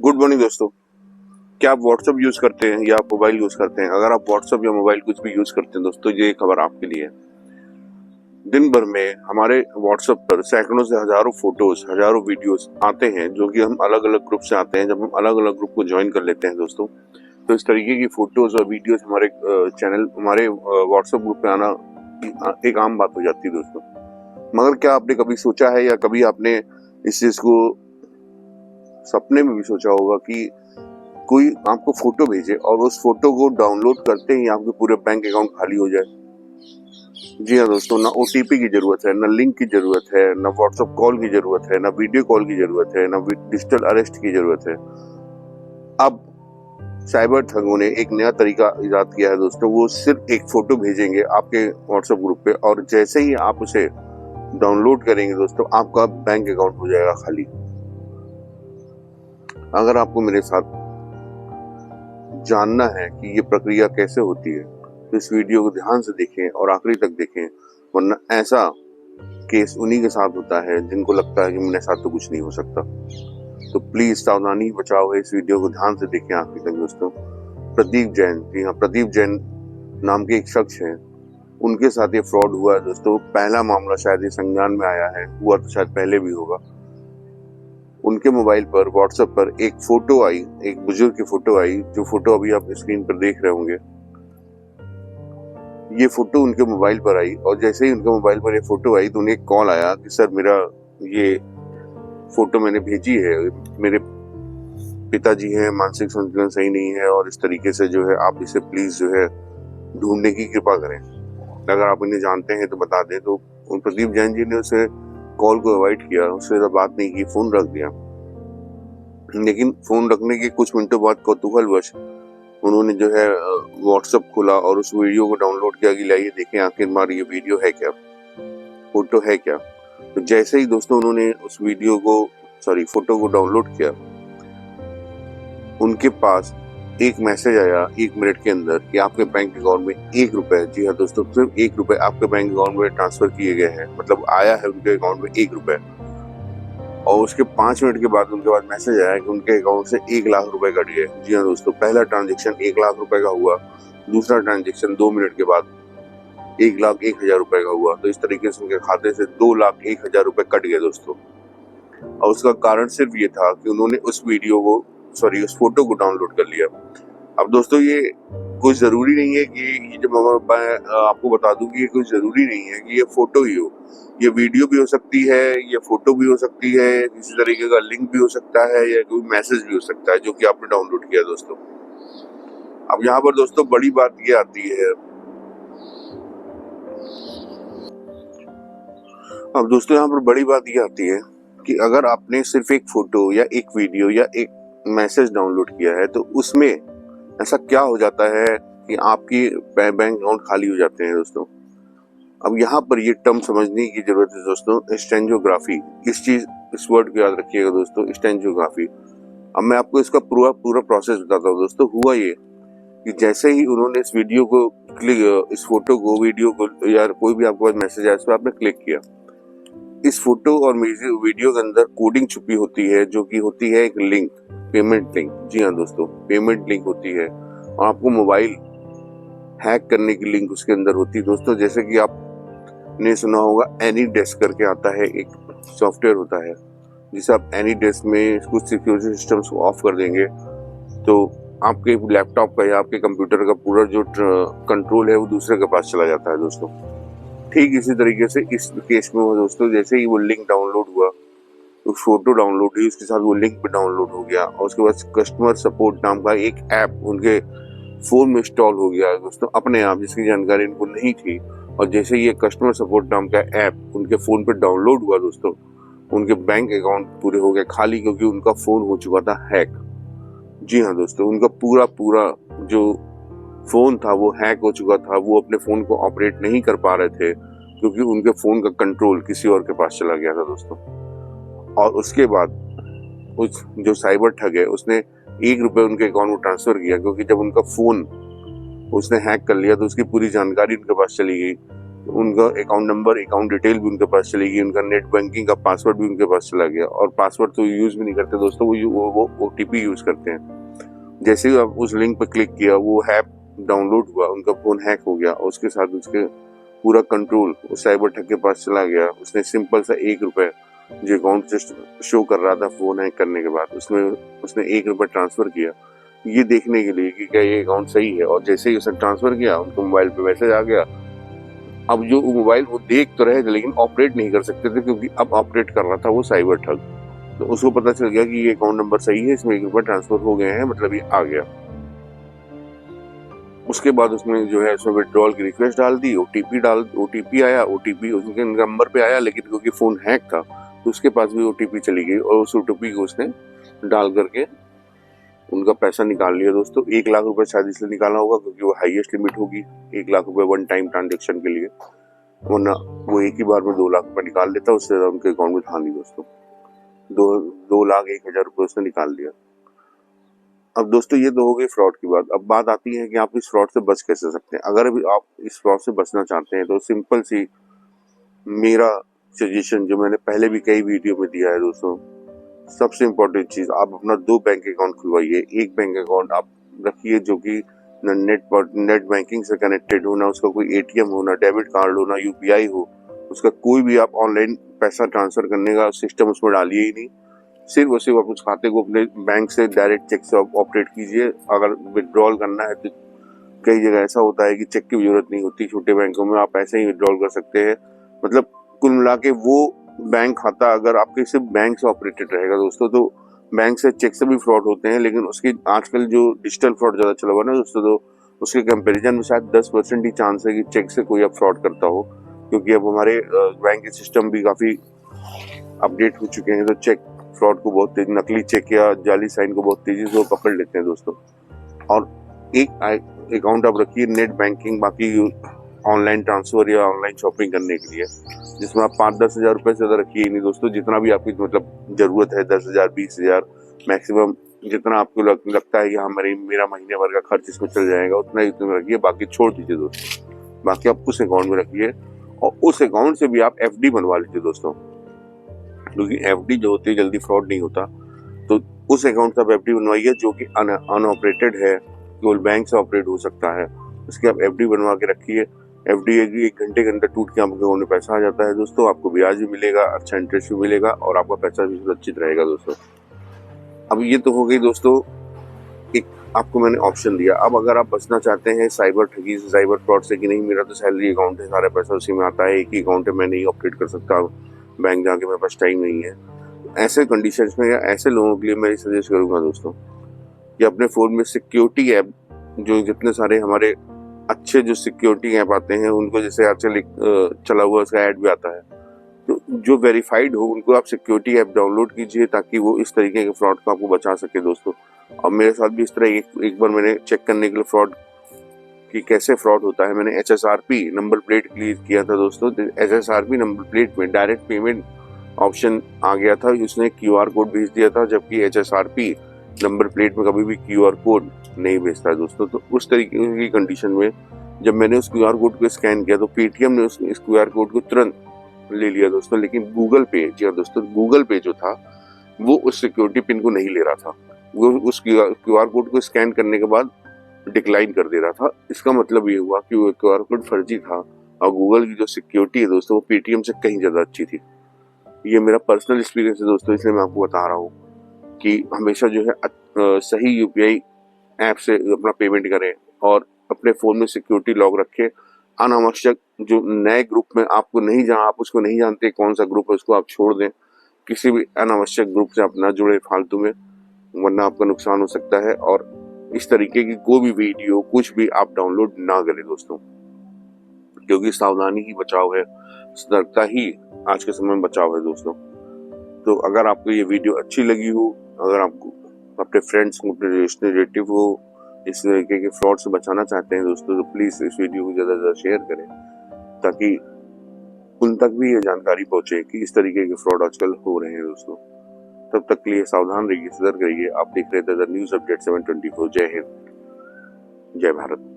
Good morning दोस्तों। क्या आप व्हाट्सएप यूज करते हैं या आप मोबाइल यूज करते हैं? अगर आप व्हाट्सएप या मोबाइल कुछ भी यूज करते हैं दोस्तों, ये खबर आपके लिए है। दिन भर में हमारे व्हाट्सएप पर सैकड़ों से हजारों फोटोज, हजारों वीडियोस आते हैं, जो कि हम अलग अलग ग्रुप से आते हैं। जब हम अलग अलग ग्रुप को ज्वाइन कर लेते हैं दोस्तों, तो इस तरीके की फोटोज और वीडियोस हमारे चैनल, हमारे व्हाट्सएप ग्रुप पे आना एक आम बात हो जाती है दोस्तों। मगर क्या आपने कभी सोचा है या कभी आपने इस चीज को सपने में भी सोचा होगा कि कोई आपको फोटो भेजे और उस फोटो को डाउनलोड करते ही आपके पूरे बैंक अकाउंट खाली हो जाए? जी हाँ दोस्तों, ना ओटीपी की जरूरत है, ना लिंक की जरूरत है, ना व्हाट्सएप कॉल की जरूरत है, ना वीडियो कॉल की जरूरत है, ना डिजिटल अरेस्ट की जरूरत है। अब साइबर ठगों ने एक नया तरीका इजाद किया है दोस्तों। वो सिर्फ एक फोटो भेजेंगे आपके व्हाट्सएप ग्रुप पे, और जैसे ही आप उसे डाउनलोड करेंगे दोस्तों, आपका बैंक अकाउंट हो जाएगा खाली। अगर आपको मेरे साथ जानना है कि ये प्रक्रिया कैसे होती है, तो इस वीडियो को ध्यान से देखें और आखिरी तक देखें, वरना ऐसा केस उन्हीं के साथ होता है जिनको लगता है कि मेरे साथ तो कुछ नहीं हो सकता। तो प्लीज सावधानी बचाओ है, इस वीडियो को ध्यान से देखें आखिरी तक दोस्तों। प्रदीप जैन, जी हाँ, प्रदीप जैन नाम के एक शख्स है, उनके साथ ये फ्रॉड हुआ है दोस्तों। पहला मामला शायद ये संज्ञान में आया है, हुआ तो शायद पहले भी होगा। उनके मोबाइल पर व्हाट्सएप पर एक फोटो आई, एक बुजुर्ग की फोटो आई, जो फोटो अभी आप स्क्रीन पर देख रहे होंगे। ये फोटो उनके मोबाइल पर आई, और जैसे ही उनके मोबाइल पर ये फोटो आई तो उन्हें एक कॉल आया कि सर, मेरा ये फोटो मैंने भेजी है, मेरे पिताजी हैं, मानसिक संतुलन सही नहीं है, और इस तरीके से जो है आप इसे प्लीज जो है ढूंढने की कृपा करें। अगर आप इन्हें जानते हैं तो बता दें। तो प्रदीप जैन जी ने उसे कॉल को अवॉइड किया, उससे बात नहीं की, फोन रख दिया। लेकिन फोन रखने के कुछ मिनटों बाद कौतूहलवश उन्होंने जो है व्हाट्सएप खोला और उस वीडियो को डाउनलोड किया कि लाइए देखें आखिरकार ये वीडियो है क्या, फोटो है क्या। तो जैसे ही दोस्तों उन्होंने उस वीडियो को, सॉरी, फोटो को डाउनलोड किया, उनके पास एक मैसेज आया 1 मिनट के अंदर कि आपके बैंक अकाउंट में 1 रुपए, जी हाँ दोस्तों, सिर्फ 1 रुपए आपके बैंक अकाउंट में ट्रांसफर किए गए हैं। मतलब आया है उनके अकाउंट में 1 रुपए। और उसके 5 मिनट के बाद उनके पास मैसेज आया कि उनके अकाउंट से 1 लाख रुपए कट गए। जी हाँ दोस्तों, पहला ट्रांजेक्शन 1 लाख रुपए का हुआ, दूसरा ट्रांजेक्शन 2 मिनट के बाद 1,01,000 रुपए का हुआ। तो इस तरीके से उनके खाते से 2,01,000 रुपए कट गए दोस्तों। और उसका कारण सिर्फ ये था कि उन्होंने उस वीडियो को, सॉरी, उस फोटो को डाउनलोड कर लिया। अब दोस्तों, ये कोई जरूरी नहीं है कि जब मैं आपको बता दूं कि ये कोई जरूरी नहीं है कि ये फोटो ही हो, ये वीडियो भी हो सकती है, ये फोटो भी हो सकती है, किसी तरीके का लिंक भी हो सकता है, या कोई मैसेज भी हो सकता है जो कि आपने डाउनलोड किया दोस्तों। अब यहाँ पर दोस्तों बड़ी बात ये आती है, अब दोस्तों यहाँ पर बड़ी बात ये आती है कि अगर आपने सिर्फ एक फोटो या एक वीडियो या एक मैसेज डाउनलोड किया है, तो उसमें ऐसा क्या हो जाता है कि आपकी बैंक अकाउंट खाली हो जाते हैं दोस्तों। अब यहाँ पर ये टर्म समझने की जरूरत है दोस्तों, स्टेनोग्राफी। इस वर्ड को याद रखिएगा दोस्तों, स्टेनोग्राफी। अब मैं आपको इसका पूरा प्रोसेस बताता हूँ दोस्तों। हुआ ये कि जैसे ही उन्होंने इस वीडियो को क्लिक, इस फोटो को, वीडियो को, या कोई भी आपके पास मैसेज आया, इस पर आपने क्लिक किया, इस फोटो और वीडियो के अंदर कोडिंग छुपी होती है, जो कि होती है एक लिंक, पेमेंट लिंक। जी हाँ दोस्तों, पेमेंट लिंक होती है, और आपको मोबाइल हैक करने की लिंक उसके अंदर होती है दोस्तों। जैसे कि आपने सुना होगा, एनी डेस्क करके आता है, एक सॉफ्टवेयर होता है, जिसे आप एनी डेस्क में कुछ सिक्योरिटी सिस्टम्स को ऑफ कर देंगे तो आपके लैपटॉप का या आपके कंप्यूटर का पूरा जो कंट्रोल है वो दूसरे के पास चला जाता है दोस्तों। ठीक इसी तरीके से इस केस में हुआ दोस्तों। जैसे ही वो लिंक डाउनलोड हुआ, उस फोटो डाउनलोड हुई, उसके साथ वो लिंक भी डाउनलोड हो गया, और उसके बाद कस्टमर सपोर्ट नाम का एक ऐप उनके फोन में इंस्टॉल हो गया दोस्तों अपने आप, जिसकी जानकारी इनको नहीं थी। और जैसे ये कस्टमर सपोर्ट नाम का ऐप उनके फोन पे डाउनलोड हुआ दोस्तों, उनके बैंक अकाउंट पूरे हो गए खाली, क्योंकि उनका फोन हो चुका था हैक। जी हाँ दोस्तों, उनका पूरा जो फोन था वो हैक हो चुका था। वो अपने फोन को ऑपरेट नहीं कर पा रहे थे, क्योंकि उनके फोन का कंट्रोल किसी और के पास चला गया था दोस्तों। और उसके बाद उस जो साइबर ठग है, उसने 1 रुपए उनके अकाउंट में ट्रांसफर किया, क्योंकि जब उनका फोन उसने हैक कर लिया तो उसकी पूरी जानकारी उनके पास चली गई। उनका अकाउंट नंबर, अकाउंट डिटेल भी उनके पास चली गई, उनका नेट बैंकिंग का पासवर्ड भी उनके पास चला गया। और पासवर्ड तो यूज भी नहीं करते दोस्तों, वो OTP यूज करते हैं। जैसे ही आप उस लिंक पर क्लिक किया, वो ऐप डाउनलोड हुआ, उनका फोन हैक हो गया और उसके साथ उसके पूरा कंट्रोल उस साइबर ठग के पास चला गया। उसने सिंपल सा 1 रुपए जो अकाउंट से शो कर रहा था फोन हैक करने के बाद, उसने 1 रुपए ट्रांसफर किया, ये देखने के लिए कि क्या ये अकाउंट सही है। और जैसे ही उसने ट्रांसफर किया, उनके मोबाइल पे मैसेज आ गया। अब जो मोबाइल वो देख तो रहे थे लेकिन ऑपरेट नहीं कर सकते थे, क्योंकि अब ऑपरेट कर रहा था वो साइबर ठग। तो उसको पता चल गया कि ये अकाउंट नंबर सही है, इसमें 1 रुपए ट्रांसफर हो गए हैं, मतलब ये आ गया। उसके बाद उसने जो है उसमें विड्रॉल की रिक्वेस्ट डाल दी, OTP आया, OTP उसके नंबर पे आया, लेकिन क्योंकि फोन हैक था तो उसके पास भी OTP चली गई और उस OTP को उसने डाल करके उनका पैसा निकाल लिया दोस्तों। 1 लाख रुपए शायद इसलिए निकाला होगा क्योंकि वो हाईएस्ट लिमिट होगी 1 लाख रुपए वन टाइम ट्रांजेक्शन के लिए, वरना वो एक ही बार में 2 लाख रुपए निकाल लेता, उससे ज्यादा उनके अकाउंट में था नहीं दोस्तों। 2,02,01,000 रुपए उसने निकाल लिया। अब दोस्तों ये तो हो गई फ्रॉड की बात। अब बात आती है कि आप इस फ्रॉड से बच कैसे सकते हैं। अगर भी आप इस फ्रॉड से बचना चाहते हैं तो सिंपल सी मेरा सजेशन जो मैंने पहले भी कई वीडियो में दिया है दोस्तों, सबसे इम्पोर्टेंट चीज, आप अपना 2 बैंक अकाउंट खुलवाइए। एक बैंक अकाउंट आप रखिए जो कि न नेट बैंकिंग से कनेक्टेड हो, ना उसका कोई ATM हो, ना डेबिट कार्ड हो, ना UPI हो, उसका कोई भी आप ऑनलाइन पैसा ट्रांसफर करने का सिस्टम उसमें डालिए ही नहीं। सिर्फ और सिर्फ आप उस खाते को अपने बैंक से डायरेक्ट चेक से ऑपरेट कीजिए। अगर विड्रॉल करना है तो कई जगह ऐसा होता है कि चेक की जरूरत नहीं होती, छोटे बैंकों में आप ऐसे ही विड्रॉल कर सकते हैं। मतलब कुल मिला के वो बैंक खाता अगर आपके सिर्फ बैंक से ऑपरेटेड रहेगा दोस्तों, तो बैंक से चेक से भी फ्रॉड होते हैं, लेकिन उसकी आजकल जो डिजिटल फ्रॉड ज्यादा चला हुआ है ना दोस्तों, तो उसके कंपैरिजन में शायद 10% ही चांस है कि चेक से कोई अब फ्रॉड करता हो, क्योंकि अब हमारे बैंक के सिस्टम भी काफी अपडेट हो चुके हैं। तो चेक फ्रॉड को बहुत तेज, नकली चेक या जाली साइन को बहुत तेजी से वो पकड़ लेते हैं दोस्तों। और एक अकाउंट आप रखिए नेट बैंकिंग, बाकी ऑनलाइन ट्रांसफर या ऑनलाइन शॉपिंग करने के लिए, जिसमें आप 5-10 हजार रुपए से ज्यादा रखिए ही नहीं दोस्तों। जितना भी आपकी मतलब जरूरत है, 10,000 20,000 मैक्सिमम, जितना आपको लगता है कि हाँ मेरा महीने भर का खर्च इसमें चल जाएगा, उतना ही उसमें रखिए, बाकी छोड़ दीजिए दोस्तों। बाकी आप उस अकाउंट में रखिए और उस अकाउंट से भी आप FD बनवा लीजिए दोस्तों, क्योंकि FD जो होती है जल्दी फ्रॉड नहीं होता। तो उस अकाउंट से आप FD बनवाइए जो कि अनऑपरेटेड है, केवल बैंक से ऑपरेट हो सकता है, उसकी आप FD बनवा के रखिए। FD 1 घंटे के अंदर टूट के आपके अकाउंट में पैसा आ जाता है दोस्तों, आपको ब्याज भी मिलेगा, अच्छा इंटरेस्ट भी मिलेगा और आपका पैसा भी सुरक्षित रहेगा दोस्तों। अब ये तो हो गई दोस्तों, एक आपको मैंने ऑप्शन दिया। अब अगर आप बचना चाहते हैं साइबर ठगी से, साइबर फ्रॉड से, कि नहीं मेरा तो सैलरी अकाउंट है, सारा पैसा उसी में आता है, एक ही अकाउंट है, मैं नहीं ऑपरेट कर सकता बैंक जाके, मेरे पास टाइम नहीं है, ऐसे कंडीशंस में या ऐसे लोगों के लिए मैं सजेस्ट करूंगा दोस्तों कि अपने फोन में सिक्योरिटी ऐप, जो जितने सारे हमारे अच्छे जो सिक्योरिटी ऐप आते हैं उनको, जैसे आजकल चला हुआ उसका ऐड भी आता है, तो जो वेरीफाइड हो उनको आप सिक्योरिटी ऐप डाउनलोड कीजिए, ताकि वो इस तरीके के फ्रॉड को आपको बचा सके दोस्तों। और मेरे साथ भी इस तरह एक बार मैंने चेक करने के लिए फ्रॉड कि कैसे फ्रॉड होता है, मैंने HSRP नंबर प्लेट क्लिक किया था दोस्तों। HSRP नंबर प्लेट में डायरेक्ट पेमेंट ऑप्शन आ गया था, उसने QR कोड भेज दिया था, जबकि HSRP नंबर प्लेट में कभी भी QR कोड नहीं भेजता है दोस्तों। तो उस तरीके की कंडीशन में जब मैंने उस QR कोड को स्कैन किया तो पेटीएम ने इस QR कोड को तुरंत ले लिया दोस्तों, लेकिन गूगल पे, जी हाँ दोस्तों, गूगल पे जो था वो उस सिक्योरिटी पिन को नहीं ले रहा था, वो उस QR कोड को स्कैन करने के बाद डिक्लाइन कर दे रहा था। इसका मतलब ये हुआ कि वो QR कोड फर्जी था और गूगल की जो सिक्योरिटी है दोस्तों वो पेटीएम से कहीं ज्यादा अच्छी थी। ये मेरा पर्सनल एक्सपीरियंस है दोस्तों, इसलिए मैं आपको बता रहा हूँ कि हमेशा जो है सही UPI ऐप से अपना पेमेंट करें और अपने फोन में सिक्योरिटी लॉक रखें। अनावश्यक जो नए ग्रुप में आपको नहीं, जहां आप उसको नहीं जानते कौन सा ग्रुप है, उसको आप छोड़ दें। किसी भी अनावश्यक ग्रुप से आप ना जुड़े फालतू में, वरना आपका नुकसान हो सकता है। और इस तरीके की कोई भी वीडियो कुछ भी आप डाउनलोड ना करें दोस्तों, क्योंकि सावधानी ही बचाव है, सतर्कता ही आज के समय में बचाव है दोस्तों। तो अगर आपको ये वीडियो अच्छी लगी हो, अगर आपको अपने फ्रेंड्स को, अपने रिलेटिव को इस तरीके के फ्रॉड से बचाना चाहते हैं दोस्तों, तो प्लीज इस वीडियो को ज्यादा से ज्यादा शेयर करें, ताकि उन तक भी ये जानकारी पहुंचे कि इस तरीके के फ्रॉड आजकल हो रहे हैं दोस्तों। तब तक के लिए सावधान रहिए, सतर्क रहिए। आप देख रहे थे द न्यूज अपडेट 724। जय हिंद, जय भारत।